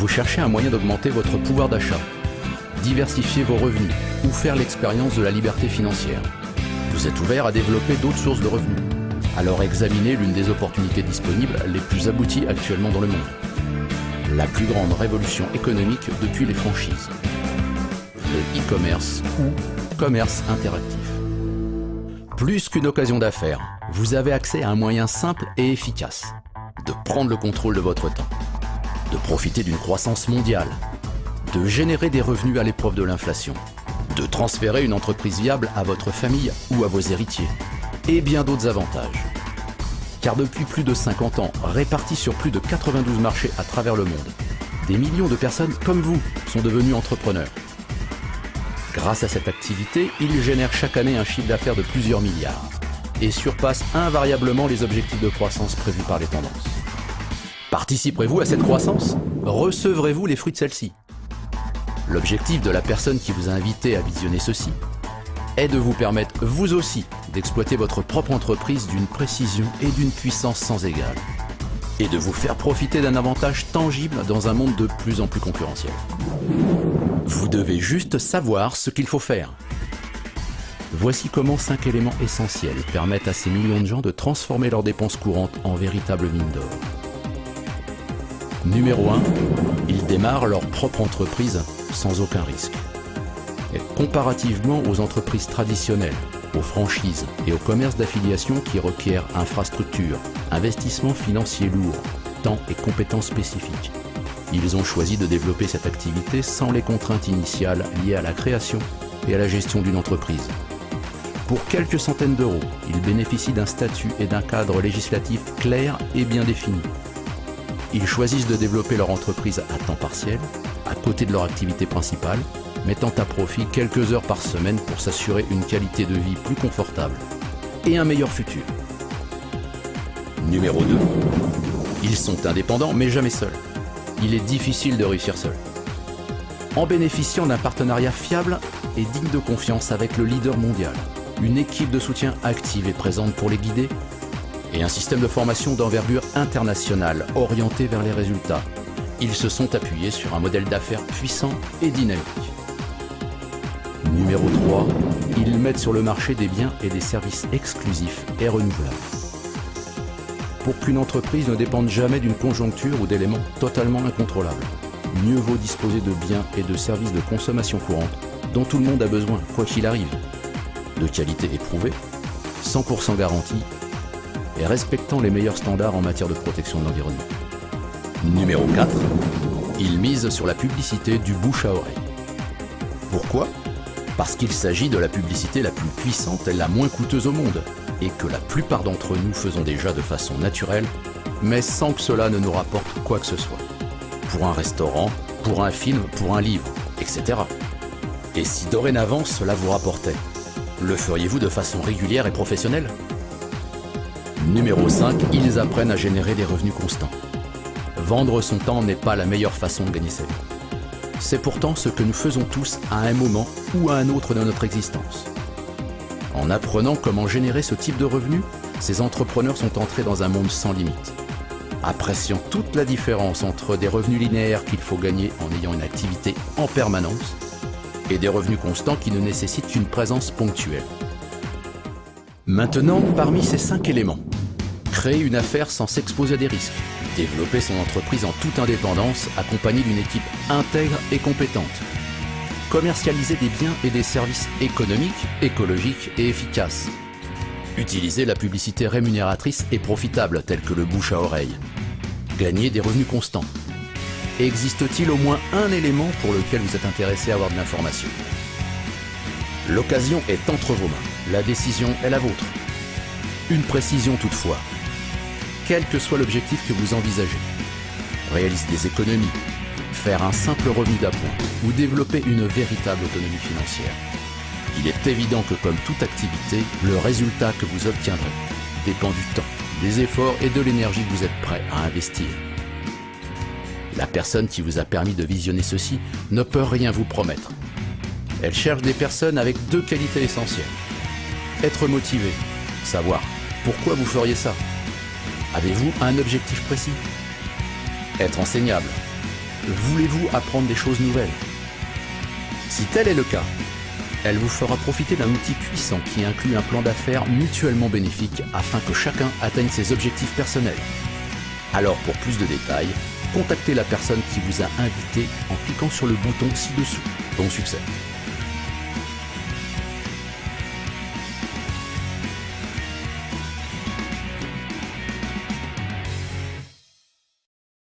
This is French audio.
Vous cherchez un moyen d'augmenter votre pouvoir d'achat, diversifier vos revenus ou faire l'expérience de la liberté financière. Vous êtes ouvert à développer d'autres sources de revenus. Alors examinez l'une des opportunités disponibles les plus abouties actuellement dans le monde. La plus grande révolution économique depuis les franchises. Le e-commerce ou commerce interactif. Plus qu'une occasion d'affaires, vous avez accès à un moyen simple et efficace de prendre le contrôle de votre temps, de profiter d'une croissance mondiale, de générer des revenus à l'épreuve de l'inflation, de transférer une entreprise viable à votre famille ou à vos héritiers, et bien d'autres avantages. Car depuis plus de 50 ans, répartis sur plus de 92 marchés à travers le monde, des millions de personnes comme vous sont devenues entrepreneurs. Grâce à cette activité, ils génèrent chaque année un chiffre d'affaires de plusieurs milliards et surpassent invariablement les objectifs de croissance prévus par les tendances. Participerez-vous à cette croissance? Recevrez-vous les fruits de celle-ci? L'objectif de la personne qui vous a invité à visionner ceci est de vous permettre, vous aussi, d'exploiter votre propre entreprise d'une précision et d'une puissance sans égale, et de vous faire profiter d'un avantage tangible dans un monde de plus en plus concurrentiel. Vous devez juste savoir ce qu'il faut faire. Voici comment 5 éléments essentiels permettent à ces millions de gens de transformer leurs dépenses courantes en véritables mines d'or. Numéro 1, ils démarrent leur propre entreprise sans aucun risque. Et comparativement aux entreprises traditionnelles, aux franchises et au commerce d'affiliation qui requièrent infrastructures, investissements financiers lourds, temps et compétences spécifiques, ils ont choisi de développer cette activité sans les contraintes initiales liées à la création et à la gestion d'une entreprise. Pour quelques centaines d'euros, ils bénéficient d'un statut et d'un cadre législatif clair et bien défini. Ils choisissent de développer leur entreprise à temps partiel, à côté de leur activité principale, mettant à profit quelques heures par semaine pour s'assurer une qualité de vie plus confortable et un meilleur futur. Numéro 2. Ils sont indépendants mais jamais seuls. Il est difficile de réussir seul. En bénéficiant d'un partenariat fiable et digne de confiance avec le leader mondial, une équipe de soutien active et présente pour les guider, et un système de formation d'envergure internationale orienté vers les résultats, ils se sont appuyés sur un modèle d'affaires puissant et dynamique. Numéro 3, ils mettent sur le marché des biens et des services exclusifs et renouvelables. Pour qu'une entreprise ne dépende jamais d'une conjoncture ou d'éléments totalement incontrôlables, mieux vaut disposer de biens et de services de consommation courante dont tout le monde a besoin, quoi qu'il arrive, de qualité éprouvée, 100% garantie et respectant les meilleurs standards en matière de protection de l'environnement. Numéro 4, ils misent sur la publicité du bouche à oreille. Pourquoi ? Parce qu'il s'agit de la publicité la plus puissante et la moins coûteuse au monde, et que la plupart d'entre nous faisons déjà de façon naturelle, mais sans que cela ne nous rapporte quoi que ce soit. Pour un restaurant, pour un film, pour un livre, etc. Et si dorénavant cela vous rapportait, le feriez-vous de façon régulière et professionnelle ? Numéro 5, ils apprennent à générer des revenus constants. Vendre son temps n'est pas la meilleure façon de gagner sa vie. C'est pourtant ce que nous faisons tous à un moment ou à un autre de notre existence. En apprenant comment générer ce type de revenus, ces entrepreneurs sont entrés dans un monde sans limite, appréciant toute la différence entre des revenus linéaires qu'il faut gagner en ayant une activité en permanence et des revenus constants qui ne nécessitent qu'une présence ponctuelle. Maintenant, parmi ces 5 éléments, créer une affaire sans s'exposer à des risques, développer son entreprise en toute indépendance accompagnée d'une équipe intègre et compétente, commercialiser des biens et des services économiques, écologiques et efficaces, utiliser la publicité rémunératrice et profitable telle que le bouche à oreille, gagner des revenus constants. Existe-t-il au moins un élément pour lequel vous êtes intéressé à avoir de l'information ? L'occasion est entre vos mains, la décision est la vôtre. Une précision toutefois, quel que soit l'objectif que vous envisagez, réaliser des économies, faire un simple revenu d'appoint ou développer une véritable autonomie financière. Il est évident que comme toute activité, le résultat que vous obtiendrez dépend du temps, des efforts et de l'énergie que vous êtes prêt à investir. La personne qui vous a permis de visionner ceci ne peut rien vous promettre. Elle cherche des personnes avec 2 qualités essentielles. Être motivé, savoir pourquoi vous feriez ça. Avez-vous un objectif précis ? Être enseignable, Voulez-vous apprendre des choses nouvelles? Si tel est le cas, elle vous fera profiter d'un outil puissant qui inclut un plan d'affaires mutuellement bénéfique afin que chacun atteigne ses objectifs personnels. Alors pour plus de détails, contactez la personne qui vous a invité en cliquant sur le bouton ci-dessous. Bon succès!